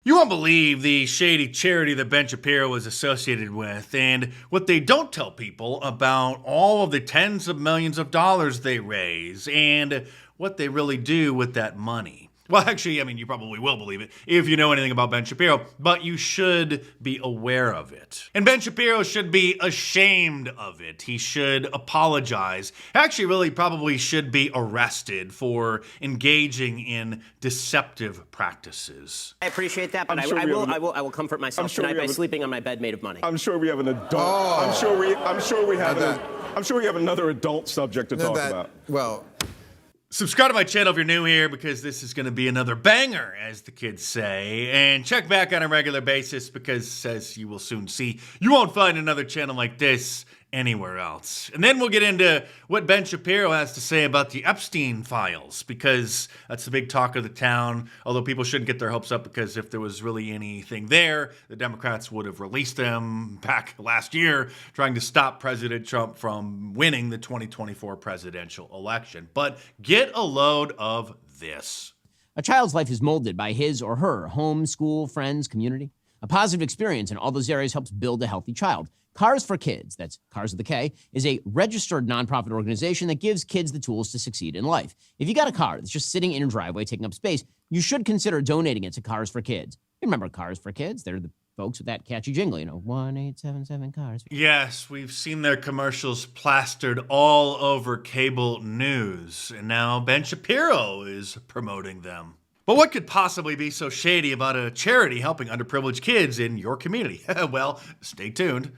You won't believe the shady charity that Ben Shapiro was associated with and what they don't tell people about all of the tens of millions of dollars they raise and what they really do with that money. Well, actually, you probably will believe it if you know anything about Ben Shapiro, but you should be aware of it. And Ben Shapiro should be ashamed of it. He should apologize. Actually, really probably should be arrested for engaging in deceptive practices. I appreciate that, but I will comfort myself tonight by sleeping on my bed made of money. I'm sure we have an adult. I'm sure we have another adult subject to talk about. Well, subscribe to my channel if you're new here, because this is going to be another banger, as the kids say. And check back on a regular basis, because as you will soon see, you won't find another channel like this anywhere else. And then we'll get into what Ben Shapiro has to say about the Epstein files, because that's the big talk of the town. Although people shouldn't get their hopes up, because if there was really anything there, the Democrats would have released them back last year, trying to stop President Trump from winning the 2024 presidential election. But get a load of this. A child's life is molded by his or her home, school, friends, community. A positive experience in all those areas helps build a healthy child. Cars for Kids, that's Cars with a K, is a registered nonprofit organization that gives kids the tools to succeed in life. If you got a car that's just sitting in your driveway taking up space, you should consider donating it to Cars for Kids. You remember Cars for Kids? They're the folks with that catchy jingle, 1877 cars. Yes, we've seen their commercials plastered all over cable news, and now Ben Shapiro is promoting them. But what could possibly be so shady about a charity helping underprivileged kids in your community? Well, stay tuned.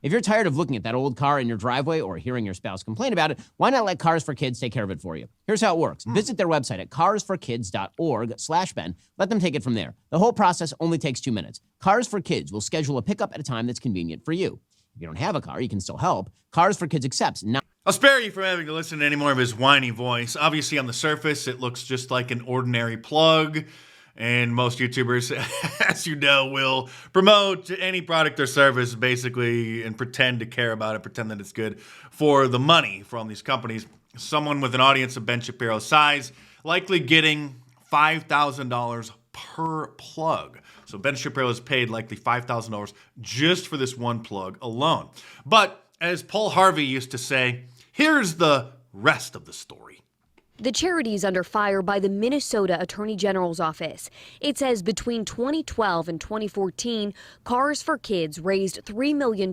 If you're tired of looking at that old car in your driveway or hearing your spouse complain about it, why not let Cars for Kids take care of it for you? Here's how it works. Visit their website at carsforkids.org/Ben. Let them take it from there. The whole process only takes 2 minutes. Cars for Kids will schedule a pickup at a time that's convenient for you. If you don't have a car, you can still help. Cars for Kids accepts. I'll spare you from having to listen to any more of his whiny voice. Obviously, on the surface, it looks just like an ordinary plug. And most YouTubers, as you know, will promote any product or service basically and pretend to care about it, pretend that it's good for the money from these companies. Someone with an audience of Ben Shapiro's size likely getting $5,000 per plug. So Ben Shapiro has paid likely $5,000 just for this one plug alone. But as Paul Harvey used to say, here's the rest of the story. The charity is under fire by the Minnesota Attorney General's office. It says between 2012 and 2014, Cars for Kids raised $3 million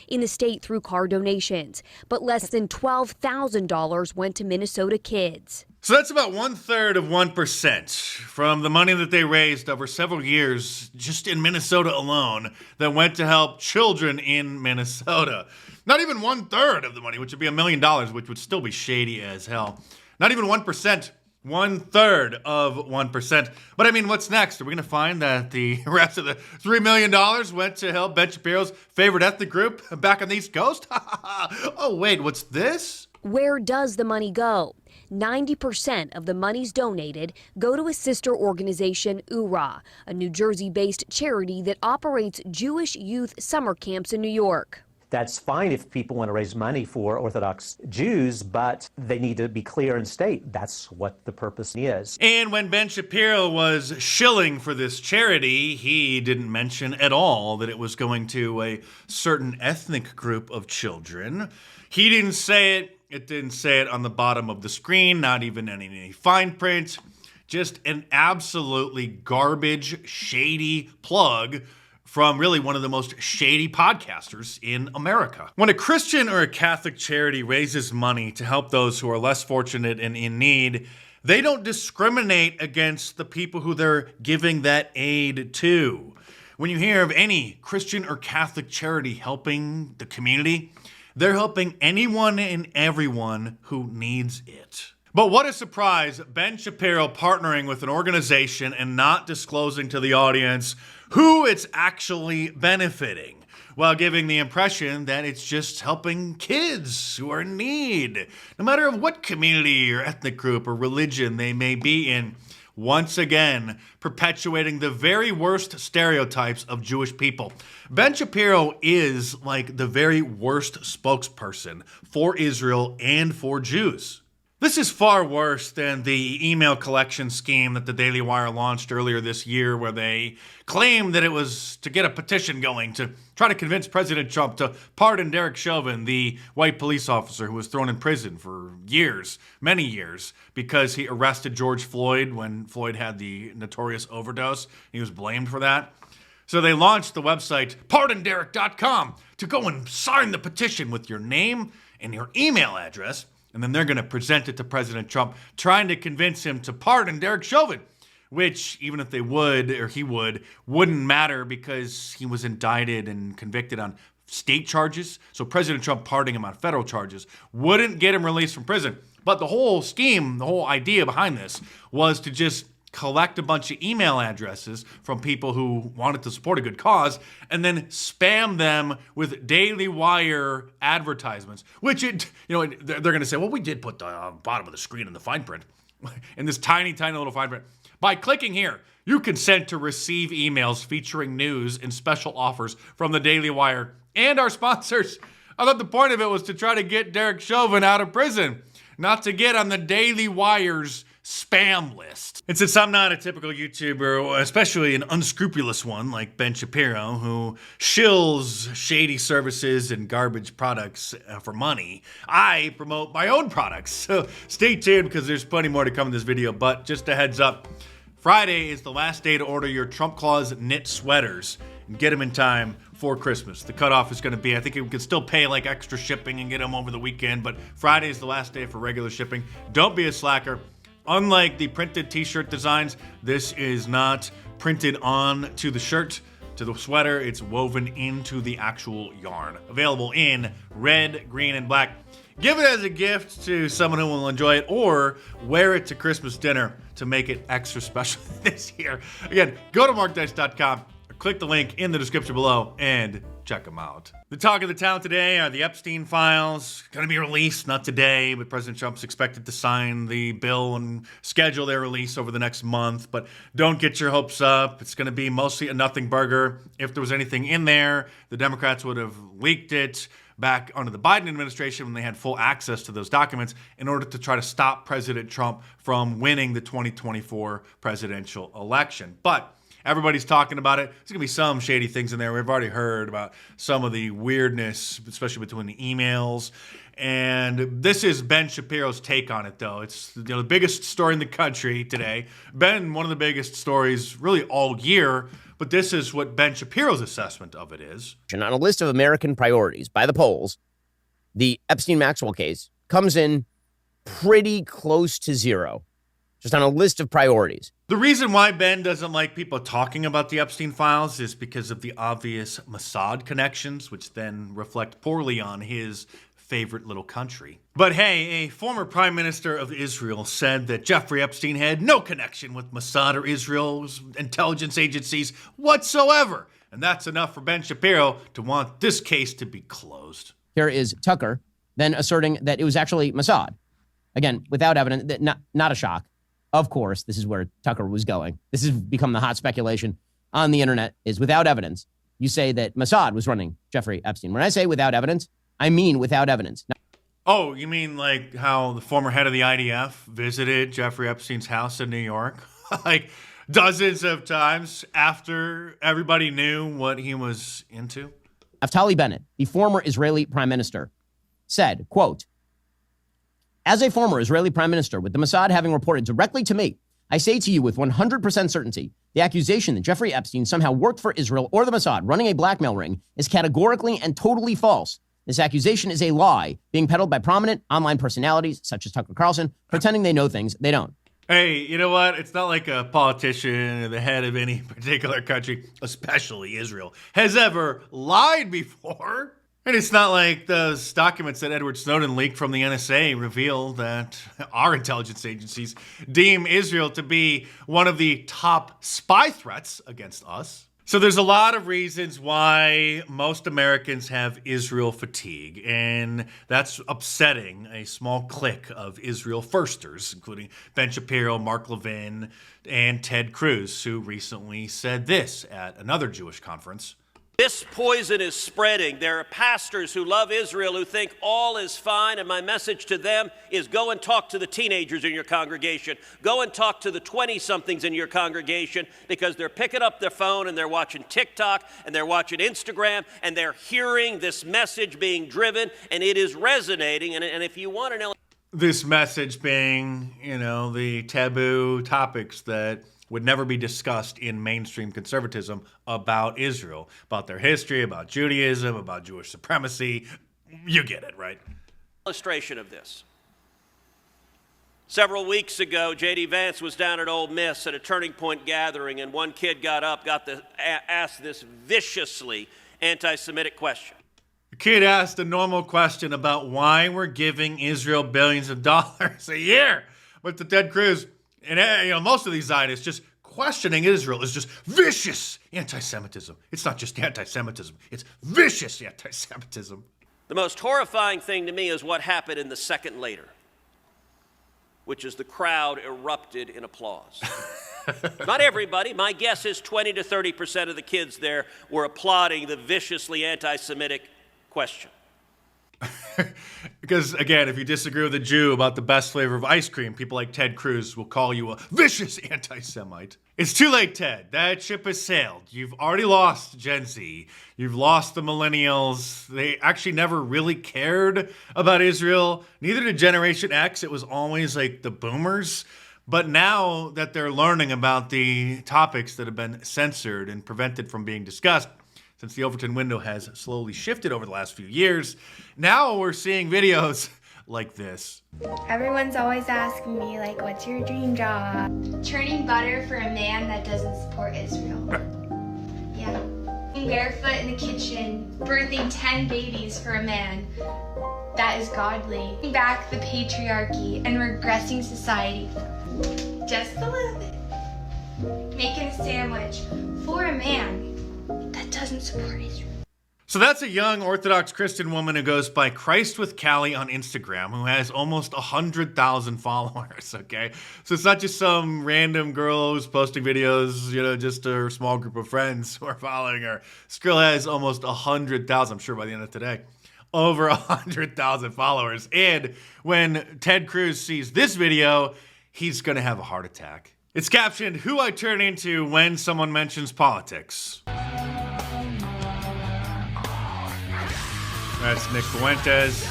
in the state through car donations, but less than $12,000 went to Minnesota kids. So that's about 1/3 of 1% from the money that they raised over several years just in Minnesota alone that went to help children in Minnesota. Not even 1/3 of the money, which would be $1 million, which would still be shady as hell. Not even 1%, 1/3 of 1%. But what's next? Are we going to find that the rest of the $3 million went to help Ben Shapiro's favorite ethnic group back on the East Coast? Oh, wait, what's this? Where does the money go? 90% of the monies donated go to a sister organization, URA, a New Jersey-based charity that operates Jewish youth summer camps in New York. That's fine if people want to raise money for Orthodox Jews, but they need to be clear and state that's what the purpose is. And when Ben Shapiro was shilling for this charity, he didn't mention at all that it was going to a certain ethnic group of children. He didn't say it. It didn't say it on the bottom of the screen, not even in any fine print. Just an absolutely garbage, shady plug from really one of the most shady podcasters in America. When a Christian or a Catholic charity raises money to help those who are less fortunate and in need, they don't discriminate against the people who they're giving that aid to. When you hear of any Christian or Catholic charity helping the community, they're helping anyone and everyone who needs it. But what a surprise, Ben Shapiro partnering with an organization and not disclosing to the audience who it's actually benefiting, while giving the impression that it's just helping kids who are in need, no matter what community or ethnic group or religion they may be in. Once again, perpetuating the very worst stereotypes of Jewish people. Ben Shapiro is like the very worst spokesperson for Israel and for Jews. This is far worse than the email collection scheme that the Daily Wire launched earlier this year, where they claimed that it was to get a petition going to try to convince President Trump to pardon Derek Chauvin, the white police officer who was thrown in prison for years, many years, because he arrested George Floyd when Floyd had the notorious overdose. He was blamed for that. So they launched the website pardonderek.com to go and sign the petition with your name and your email address. And then they're going to present it to President Trump, trying to convince him to pardon Derek Chauvin, which, even if they would, or he would, wouldn't matter because he was indicted and convicted on state charges. So President Trump pardoning him on federal charges wouldn't get him released from prison. But the whole scheme, the whole idea behind this was to just collect a bunch of email addresses from people who wanted to support a good cause and then spam them with Daily Wire advertisements, which they're going to say, well, we did put the bottom of the screen in the fine print, in this tiny, tiny little fine print. By clicking here, you consent to receive emails featuring news and special offers from the Daily Wire and our sponsors. I thought the point of it was to try to get Derek Chauvin out of prison, not to get on the Daily Wire's spam list. And since I'm not a typical YouTuber, especially an unscrupulous one like Ben Shapiro, who shills shady services and garbage products for money, I promote my own products. So stay tuned because there's plenty more to come in this video. But just a heads up, Friday is the last day to order your Trump Claus knit sweaters and get them in time for Christmas. The cutoff is going to be, I think you can still pay like extra shipping and get them over the weekend, but Friday is the last day for regular shipping. Don't be a slacker. Unlike the printed t-shirt designs, this is not printed on to the shirt, to the sweater. It's woven into the actual yarn. Available in red, green, and black. Give it as a gift to someone who will enjoy it, or wear it to Christmas dinner to make it extra special this year. Again, go to markdice.com, or click the link in the description below, and check them out. The talk of the town today are the Epstein files. Going to be released, not today, but President Trump's expected to sign the bill and schedule their release over the next month. But don't get your hopes up. It's going to be mostly a nothing burger. If there was anything in there, the Democrats would have leaked it back under the Biden administration when they had full access to those documents in order to try to stop President Trump from winning the 2024 presidential election. But everybody's talking about it. There's going to be some shady things in there. We've already heard about some of the weirdness, especially between the emails. And this is Ben Shapiro's take on it, though. It's the biggest story in the country today. Ben, one of the biggest stories really all year. But this is what Ben Shapiro's assessment of it is. On a list of American priorities by the polls, the Epstein-Maxwell case comes in pretty close to zero, just on a list of priorities. The reason why Ben doesn't like people talking about the Epstein files is because of the obvious Mossad connections, which then reflect poorly on his favorite little country. But hey, a former prime minister of Israel said that Jeffrey Epstein had no connection with Mossad or Israel's intelligence agencies whatsoever. And that's enough for Ben Shapiro to want this case to be closed. Here is Tucker then asserting that it was actually Mossad. Again, without evidence, not a shock. Of course, this is where Tucker was going. This has become the hot speculation on the internet, is without evidence. You say that Mossad was running Jeffrey Epstein. When I say without evidence, I mean without evidence. Oh, you mean like how the former head of the IDF visited Jeffrey Epstein's house in New York? Like dozens of times after everybody knew what he was into? Naftali Bennett, the former Israeli prime minister, said, quote, "As a former Israeli prime minister, with the Mossad having reported directly to me, I say to you with 100% certainty, the accusation that Jeffrey Epstein somehow worked for Israel or the Mossad running a blackmail ring is categorically and totally false. This accusation is a lie being peddled by prominent online personalities such as Tucker Carlson, pretending they know things they don't." Hey, you know what? It's not like a politician or the head of any particular country, especially Israel, has ever lied before. And it's not like those documents that Edward Snowden leaked from the NSA reveal that our intelligence agencies deem Israel to be one of the top spy threats against us. So there's a lot of reasons why most Americans have Israel fatigue, and that's upsetting a small clique of Israel firsters, including Ben Shapiro, Mark Levin, and Ted Cruz, who recently said this at another Jewish conference. This poison is spreading. There are pastors who love Israel who think all is fine, and my message to them is go and talk to the teenagers in your congregation. Go and talk to the 20-somethings in your congregation, because they're picking up their phone and they're watching TikTok and they're watching Instagram and they're hearing this message being driven, and it is resonating. And if you want to know... This message being, the taboo topics that would never be discussed in mainstream conservatism about Israel, about their history, about Judaism, about Jewish supremacy. You get it, right? Illustration of this. Several weeks ago, J.D. Vance was down at Ole Miss at a Turning Point gathering, and one kid got up, asked this viciously anti-Semitic question. The kid asked a normal question about why we're giving Israel billions of dollars a year. But the Ted Cruz... And most of these Zionists just questioning Israel is just vicious anti-Semitism. It's not just anti-Semitism. It's vicious anti-Semitism. The most horrifying thing to me is what happened in the second later, which is the crowd erupted in applause. Not everybody. My guess is 20 to 30% of the kids there were applauding the viciously anti-Semitic question. Because, again, if you disagree with a Jew about the best flavor of ice cream, people like Ted Cruz will call you a vicious anti-Semite. It's too late, Ted. That ship has sailed. You've already lost Gen Z. You've lost the millennials. They actually never really cared about Israel. Neither did Generation X. It was always like the boomers. But now that they're learning about the topics that have been censored and prevented from being discussed, since the Overton window has slowly shifted over the last few years, now we're seeing videos like this. Everyone's always asking me, like, what's your dream job? Churning butter for a man that doesn't support Israel. Yeah. Barefoot in the kitchen, birthing 10 babies for a man that is godly. Back the patriarchy and regressing society. Just a little bit. Making a sandwich for a man that doesn't support Israel. So that's a young Orthodox Christian woman who goes by Christ with Callie on Instagram, who has almost 100,000 followers, okay? So it's not just some random girl who's posting videos, just her small group of friends who are following her. This girl has almost 100,000, I'm sure by the end of today, over 100,000 followers. And when Ted Cruz sees this video, he's gonna have a heart attack. It's captioned, "Who I turn into when someone mentions politics." That's Nick Fuentes.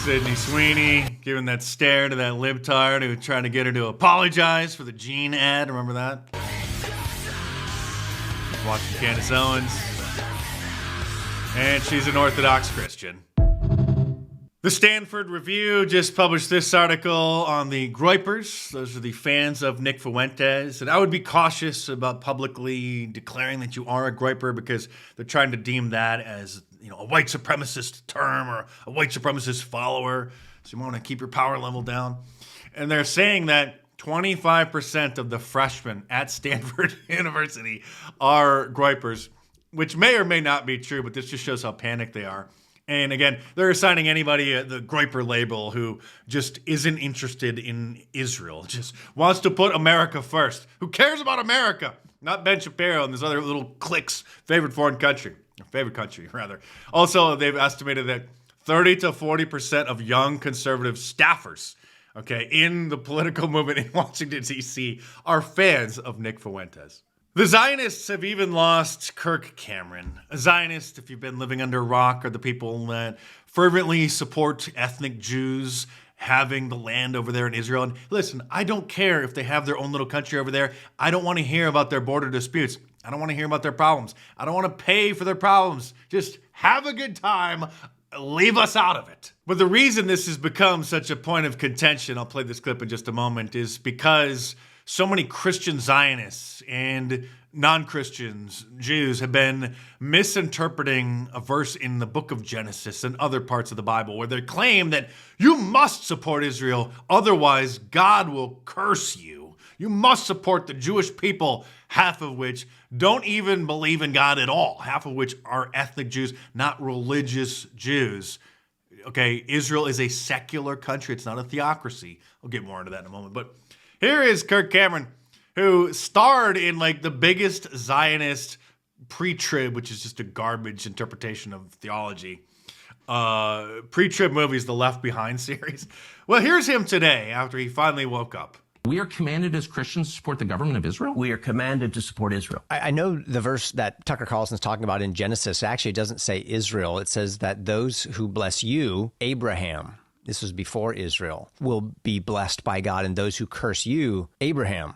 Sydney Sweeney giving that stare to that libtard who tried to get her to apologize for the Gene ad. Remember that? Watching Candace Owens. And she's an Orthodox Christian. The Stanford Review just published this article on the Groypers. Those are the fans of Nick Fuentes. And I would be cautious about publicly declaring that you are a Groyper, because they're trying to deem that as, a white supremacist term or a white supremacist follower. So you want to keep your power level down. And they're saying that 25% of the freshmen at Stanford University are Groypers, which may or may not be true, but this just shows how panicked they are. And again, they're assigning anybody the Groyper label who just isn't interested in Israel, just wants to put America first. Who cares about America? Not Ben Shapiro and this other little clique's favorite country. Also, they've estimated that 30 to 40% of young conservative staffers, in the political movement in Washington, D.C. are fans of Nick Fuentes. The Zionists have even lost Kirk Cameron. A Zionist, if you've been living under a rock, are the people that fervently support ethnic Jews having the land over there in Israel. And listen, I don't care if they have their own little country over there. I don't want to hear about their border disputes. I don't want to hear about their problems. I don't want to pay for their problems. Just have a good time. Leave us out of it. But the reason this has become such a point of contention, I'll play this clip in just a moment, is because so many Christian Zionists and non-Christians, Jews, have been misinterpreting a verse in the book of Genesis and other parts of the Bible where they claim that you must support Israel, otherwise God will curse you. You must support the Jewish people, half of which don't even believe in God at all, half of which are ethnic Jews, not religious Jews. Israel is a secular country. It's not a theocracy. I'll get more into that in a moment. But here is Kirk Cameron, who starred in the biggest Zionist pre-trib, which is just a garbage interpretation of theology. Pre-trib movies, the Left Behind series. Well, here's him today after he finally woke up. We are commanded as Christians to support the government of Israel? We are commanded to support Israel. I know the verse that Tucker Carlson's talking about in Genesis actually doesn't say Israel. It says that those who bless you, Abraham, this was before Israel, will be blessed by God, and those who curse you, Abraham,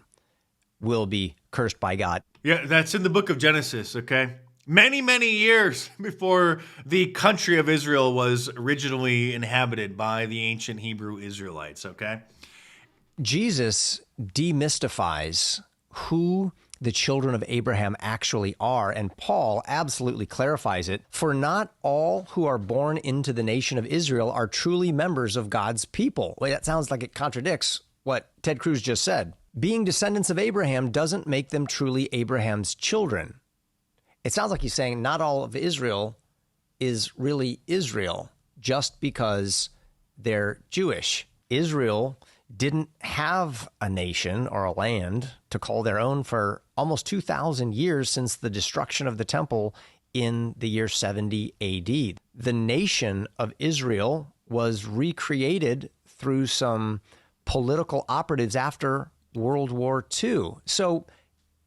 will be cursed by God. Yeah, that's in the book of Genesis, okay? Many, many years before the country of Israel was originally inhabited by the ancient Hebrew Israelites, okay? Jesus demystifies who the children of Abraham actually are, and Paul absolutely clarifies it. For not all who are born into the nation of Israel are truly members of God's people. Well, that sounds like it contradicts what Ted Cruz just said. Being descendants of Abraham doesn't make them truly Abraham's children. It sounds like he's saying not all of Israel is really Israel just because they're Jewish. Israel didn't have a nation or a land to call their own for almost 2,000 years since the destruction of the temple in the year 70 AD. The nation of Israel was recreated through some political operatives after World War II. So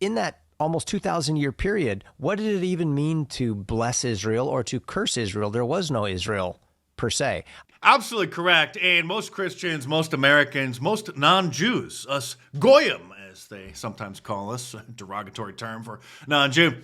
in that almost 2,000 year period, what did it even mean to bless Israel or to curse Israel? There was no Israel per se. Absolutely correct. And most Christians, most Americans, most non-Jews, us Goyim, as they sometimes call us, a derogatory term for non-Jew,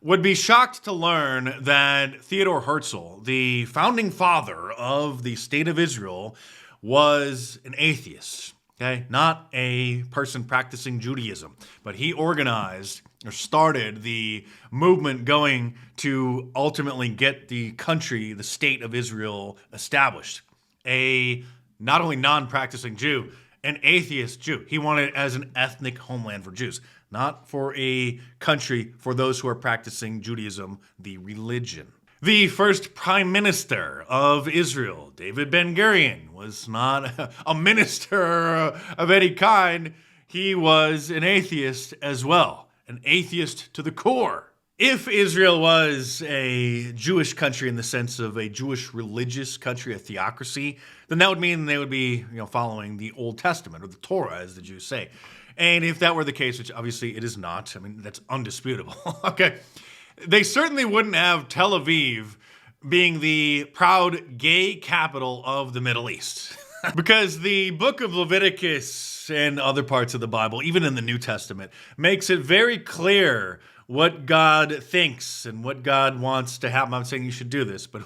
would be shocked to learn that Theodore Herzl, the founding father of the state of Israel, was an atheist. Okay, not a person practicing Judaism, but he organized or started the movement going to ultimately get the country, the state of Israel, established. A not only non-practicing Jew, an atheist Jew. He wanted it as an ethnic homeland for Jews, not for a country for those who are practicing Judaism, the religion. The first prime minister of Israel, David Ben-Gurion, was not a minister of any kind. He was an atheist as well, an atheist to the core. If Israel was a Jewish country in the sense of a Jewish religious country, a theocracy, then that would mean they would be, following the Old Testament or the Torah, as the Jews say. And if that were the case, which obviously it is not, I mean, that's undisputable, okay? They certainly wouldn't have Tel Aviv being the proud gay capital of the Middle East. Because the book of Leviticus and other parts of the Bible, even in the New Testament, makes it very clear what God thinks and what God wants to happen. I'm not saying you should do this, but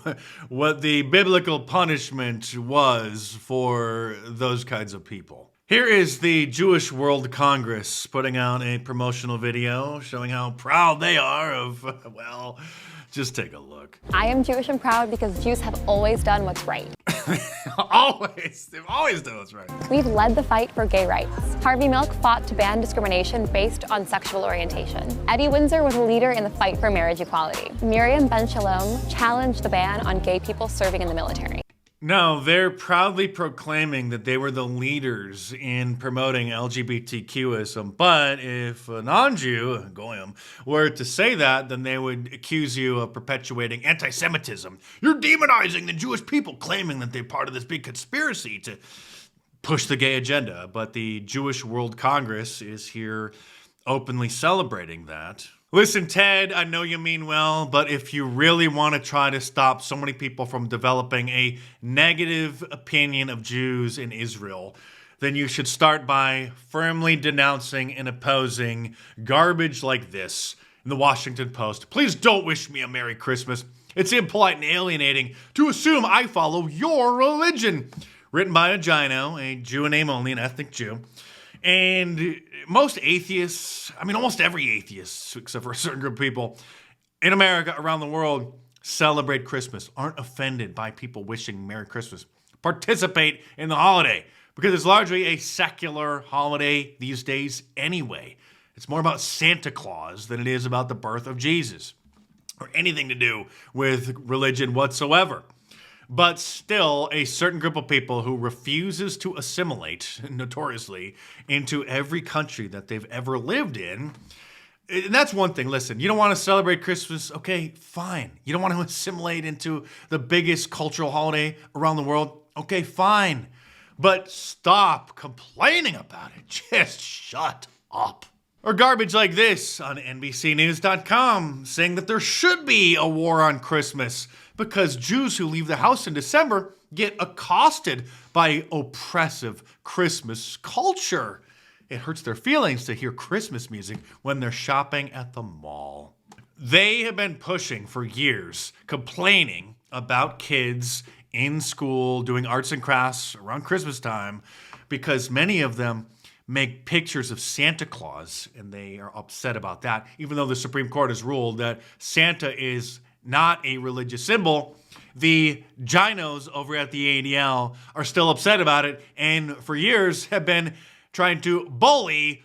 what the biblical punishment was for those kinds of people. Here is the Jewish World Congress putting out a promotional video showing how proud they are of, well, just take a look. I am Jewish and proud because Jews have always done what's right. Always. They've always done what's right. We've led the fight for gay rights. Harvey Milk fought to ban discrimination based on sexual orientation. Eddie Windsor was a leader in the fight for marriage equality. Miriam Ben Shalom challenged the ban on gay people serving in the military. No, they're proudly proclaiming that they were the leaders in promoting LGBTQism. But if a non-Jew, Goyim, were to say that, then they would accuse you of perpetuating anti-Semitism. You're demonizing the Jewish people, claiming that they're part of this big conspiracy to push the gay agenda. But the Jewish World Congress is here openly celebrating that. Listen, Ted, I know you mean well, but if you really want to try to stop so many people from developing a negative opinion of Jews in Israel, then you should start by firmly denouncing and opposing garbage like this in the Washington Post. Please don't wish me a Merry Christmas. It's impolite and alienating to assume I follow your religion. Written by a Gino, a Jew in name only, an ethnic Jew. And most atheists, I mean, almost every atheist, except for a certain group of people in America, around the world, celebrate Christmas, aren't offended by people wishing Merry Christmas, participate in the holiday, because it's largely a secular holiday these days anyway. It's more about Santa Claus than it is about the birth of Jesus, or anything to do with religion whatsoever. But still, a certain group of people who refuses to assimilate, notoriously, into every country that they've ever lived in, And that's one thing. Listen, you don't want to celebrate Christmas. Okay, fine. You don't want to assimilate into the biggest cultural holiday around the world. Okay, fine. But stop complaining about it. Just shut up. Or garbage like this on NBCnews.com saying that there should be a war on Christmas because Jews who leave the house in December get accosted by oppressive Christmas culture. It hurts their feelings to hear Christmas music when they're shopping at the mall. They have been pushing for years, complaining about kids in school doing arts and crafts around Christmas time because many of them make pictures of Santa Claus, and they are upset about that, even though the Supreme Court has ruled that Santa is not a religious symbol. The ginos over at the ADL are still upset about it, and for years have been trying to bully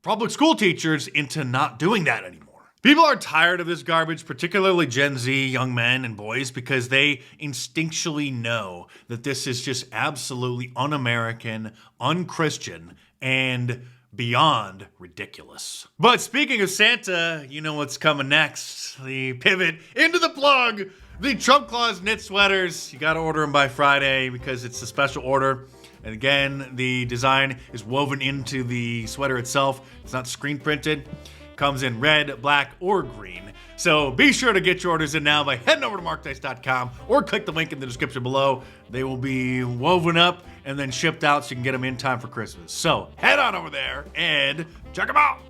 public school teachers into not doing that anymore. People are tired of this garbage, particularly Gen Z young men and boys, because they instinctually know that this is just absolutely un-American, un-Christian, and beyond ridiculous. But speaking of Santa, you know what's coming next. The pivot into the plug. The Trump Claus knit sweaters. You gotta order them by Friday because it's a special order. And again, the design is woven into the sweater itself. It's not screen printed. Comes in red, black, or green. So be sure to get your orders in now by heading over to markdice.com or click the link in the description below. They will be woven up and then shipped out so you can get them in time for Christmas. So head on over there and check them out.